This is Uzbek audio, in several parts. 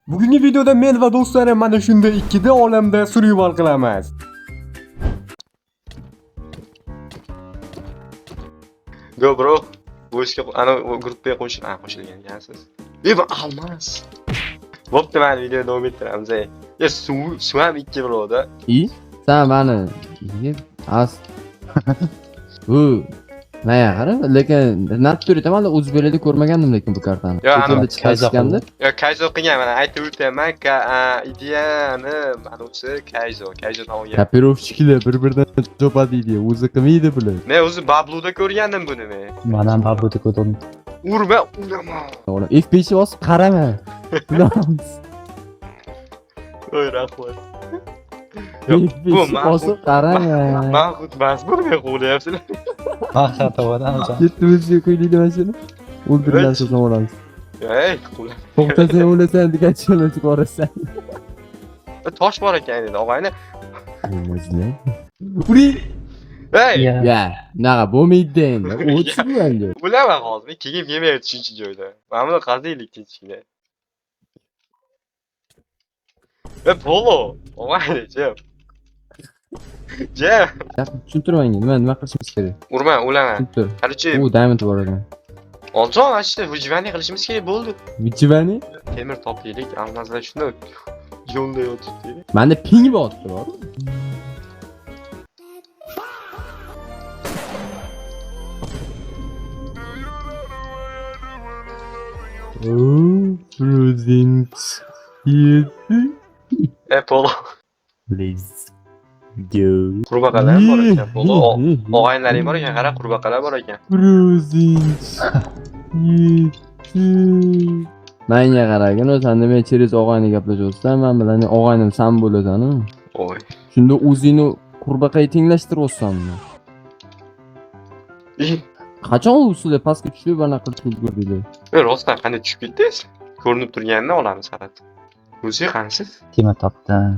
Bugungi videoda men va do'stlarim mana shunday ikkita olamda survival qilamiz. Go bro. Voice'ga ana gruppaga qo'shilgan ekansiz. Bu almas. Bo'pti, mana video davom ettiramiz. Ya suv ham ikki biroda. Sen beni az bu naya qara, lekin naturi tamamda o'z belada ko'rmagandim lekin bu kartani. Yo, Chet elda chiqarishganda. Yo, Kaizo qilgan mana aytib o'taman, ideyani mana o'zi Kaizo olgan. Kapirovchilar bir-biridan cho'padiydi, o'zi qilmaydi bular. Men o'zi Babluda ko'rgandim buni men. Mana ham Babluda ko'rdim. Urma, ulama. Oğlum F5'i bosib qarama. Bilamiz. Oy, rahmat. Yo'q, bu F5'i bosib qarama. Mahmud mazburga qo'yapsizlar. Maqsad tovadan o'zim. Yetimizga qo'ydik mashina. O'ldirgan so'zdan olamiz. Ey, qo'la. To'xtasang o'lasan degan challenge borasan. Tosh bor ekan endi, og'ayni. O'zlar. Uring. Hey! Ya, naqa bo'lmaydi endi. O'tsin bu endi. Bilaman hozir, keyin yemaydi shuncha joyda. Mana buni qaziylik tinchgina. Polo, og'ayni, jeb. Jeb. Tushuntirmang, nima qilishimiz kerak? Urma, o'laman. Tushuntir. Qarichi, U diamond bor ekan. olton ashta vijvani qilishimiz kerak bo'ldi. Vichivani? Temir toplaylik, almazlar shuni yo'lda yotibdi. Menda ping botdi bor. Presents. Polo. Let's go. Qurbaqalar bor ekan, Polo. Og'aynilaring bor ekan, qara qurbaqalar bor ekan. Presents. Menga qaragin, o'zanda men через og'ayni gaplashyapsan, men bilan og'aynim sen bo'lasan-ku. Oy. Shunda o'zingni qurbaqaga tenglashtiryapsanmi? Qachon usulda pastga tushib bana qilib ulgurdinglar? Rostdan qanday tushib ketdingiz? Ko'rinib turganini olamiz faqat. O'zi qansiz? Tema topdim.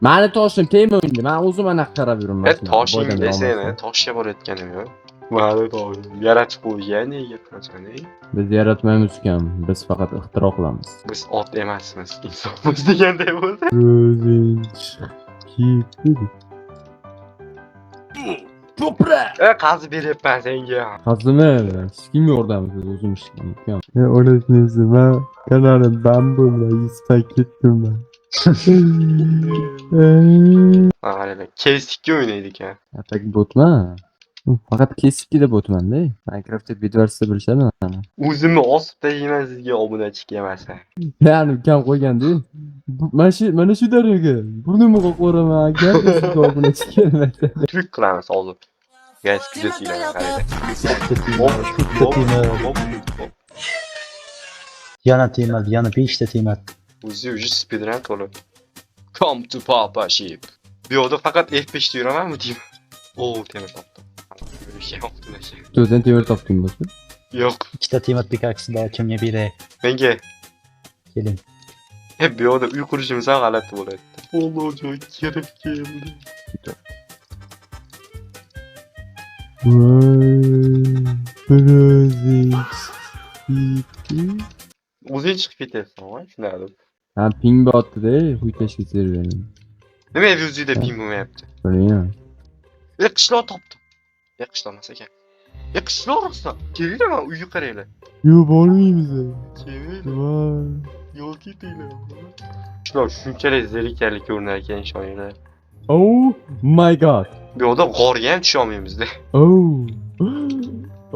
Mani toshim tegmaydi. Men o'zim anaqa qarab yuraman. Toshing desene, toshga borayotganim yo'q. Mani toshim yaratib qo'ygan nega qilsan? Biz yaratmaymiz ekan. Biz faqat ixtiro qilamiz. Biz ot emasmiz, insonmiz deganday bo'ldi. To'prak. Qazib beryapman senga. Qazimi, kim yordamisiz o'zim ishlayman. O'rasizmi? Men kanalim bambular yuzta ketdim men. Qaranglar, kestikka o'ynaydi ekan. Atak botman. Faqat kesikida botman-da. Minecraftda Bedwars'da bilishadi mana. O'zimni osib tagiyman sizga obunachiga emasman. Ya'ni kam qo'yganda. Mana shu daryoga burnimni qo'yib qo'raman aka. Sizga obunachi kelmaydi. Trik qilamiz hozir. Guys, kuzatinglar, qaranglar. Yana tema, yana 5 ta tema. O'zi уже speedrun to'liq. Come to Papa Ship. Bu yerda faqat F5 da yuramanmi deyman. Temir topdim. O'zdan temir topding bo'lsa? Yo'q, Ikkita tema pickaxe bor, kimga beray? menga Keling. bu yerda uy qurishimiz ham g'alati bo'ladi. Polo joy kirib keldi. O'zing chiqib ketyapsan, voy, tushunardim. Ha, ping botdi-da, huy tashkil serverni. Nima yuzida ping bo'lmayapti? Bilmayman. Qishloq topdim. Qishloq emas ekan. Qishloq rostdan. Kelinglar, mana uyga qaranglar. Yo'q, bormaymiz. Kelinglar. Yo'q, ketinglar. Qishloq shunchalik zerikarli ko'rinar ekan, ishoninglar. Oh my god. Bu yerda g'orga ham tusha olmaymiz-da.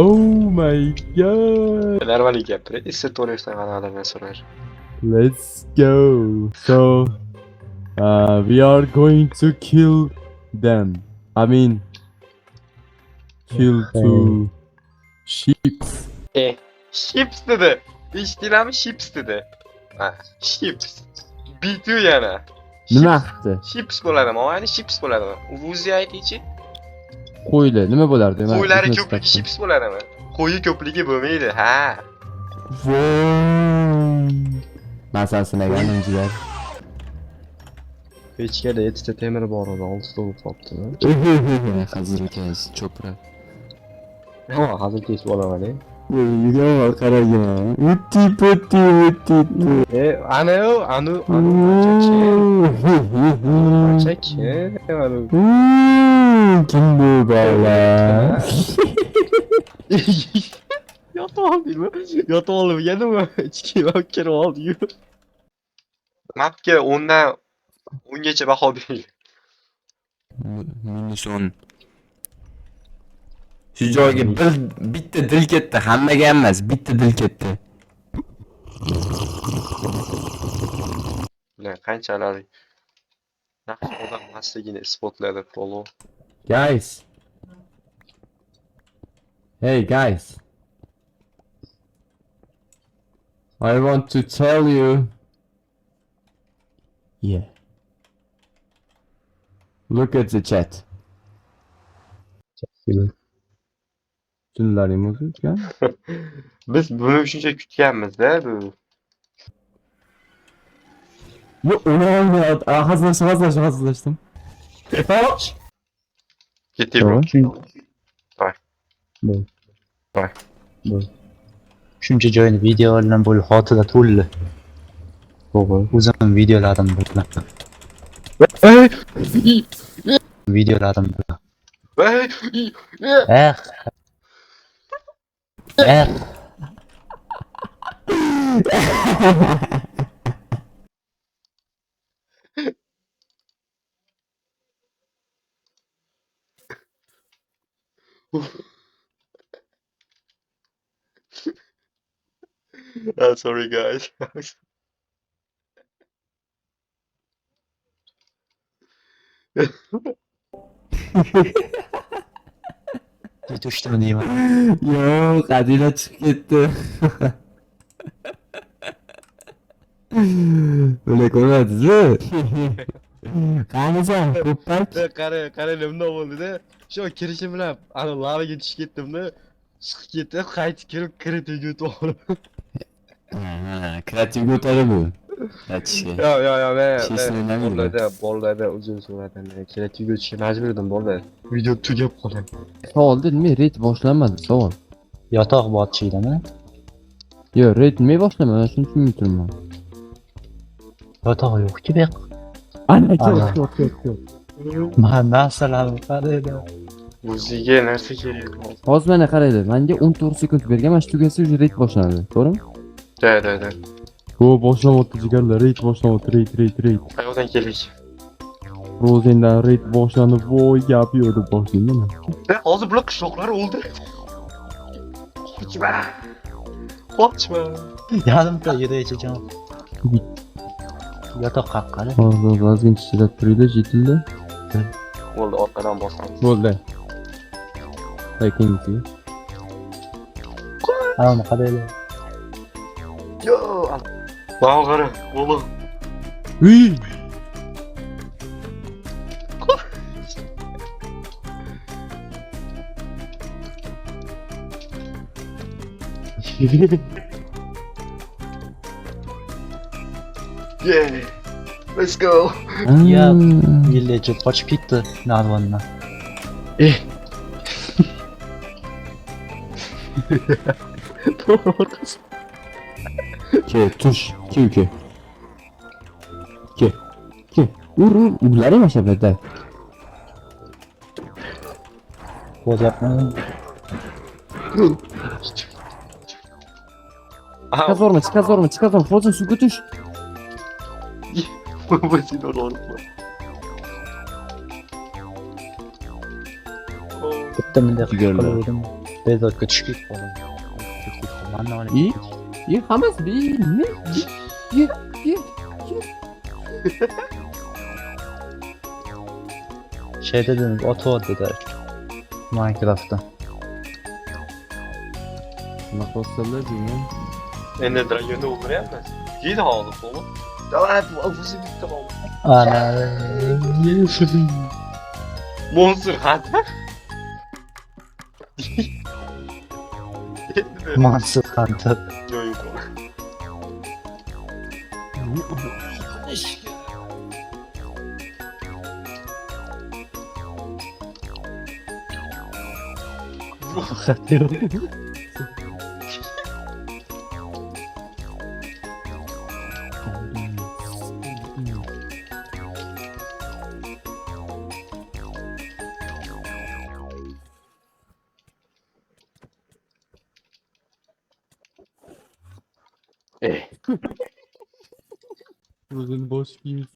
Oh my god. Normaliy gapir. Esa to'rashdan qanaqalardan so'rar. Let's go. So, we are going to kill them. I mean, kill two sheep. Chips dedi. Eshitdinglarmi? Chips dedi. Ha, chips. Bitu yana. Nima qildi? Chips bo'ladimi? Oyni chips bo'ladimi? O'zi aytingchi. Qo'ylar nima bo'lardi? Qo'ylari ko'pligi chips bo'ladimi? Qo'yi ko'pligi bo'lmaydi. Ha. Masalasini aytganimizlar. Pechkada 7 ta temir bor edi, 6 ta bo'lib qolibdi. Hazır ekan, cho'pra. Ha, hozir kesib olaman. Yürüyor karagina. Utti putti utti putti. Anu çek. Anu. Kim bu bala? Yotib oldingmi? Yotib olmaganimi? Ichki olib kirib oldi-yu. Mapga 10 dan 10 gacha baho bering. Minus 10. Shu joyga bitta dil ketdi, hammaga emas, bitta dil ketdi. Bilan qanchalik yaxshi odam emasligini isbotladi Polo. Guys. Hey guys. I want to tell you. Yeah. Look at the chat. Tunlaring o'zgan. Biz buni shuncha kutganmiz-da bu. Yo, uni olmayapti. Hazırlaştım. Ketaver. Shuncha joyni video bilan bo'lib xotira to'ldi. To'g'ri. O'zim videolarim bilan. Videolarim bilan. Sorry guys. Yetiştim deyman. Yo'q, Adila chiqib ketdi. Buni ko'rdingizmi? Qanisan, ko'ppak? Qara nima bo'ldi-da? Shu kirishim bilan ana lavaga tushib ketdim-da. Chiqib ketib, qaytib kelib kiritilib o'tib oldim. Kreativ o'tadi bu. Aytishga. Yo, Shesini bolalarda uzun suratdan kreativ o'tishga majbur edim bolalar. Video tugab qoladi. Savolda nima ret boshlanmadi, savol. Yotoq botchiydami? Yo'q, ret nima boshlanmadi, shuni tushunmay turibman. Yotoq yo'q-ku bu yoq. Ana, yo'q. Men narsalarni qaraydi. O'ziga narsa kerak. Hozir mana qaraydi, menga 14 sekund bergan, mana shu tugasa уже ret boshlanadi. To'g'rimi? Da. O boshlanmoqda jigarlar, ret boshlanmoqda, ret. Qayoqdan kelik? Rozendan ret boshlanib, voy gap yo'q deb boshlayman. Hozir bular qishloqlar o'ldi. Qochma. Yarimta yericha jon. Yotoq qaqqani. Hozir vazmin tishilab turdi, yetildi. Bo'ldi, orqadan bosamiz. Bo'ldi. Ikkinchisi. Ana qaraydi. Yo, mana qara, o'g'lim. Uy! Yeah. Let's go. Ya, villager qochib ketdi narvondan. Ke, tush, ke. Ur, ular ham ashablarda. Bo'lyapmi? Chiqazorma, hozir suvga tush. Bu seni o'rib. Bitta bunday Jigarlar. qildim. Bezorga tushib ketdim. Mana olib. Hammasi bilmi? Şey dedim, oto'da da Minecraft'ta. Maqoslar deyman. Endi dragonni o'ldiryapmiz. Yedi hozir, oğlum. Давай, o'zi bitta bo'ldi. Ana. Monster Hunter. Monster Hunter. Yo'q. Eh. O'zini bosh kiyim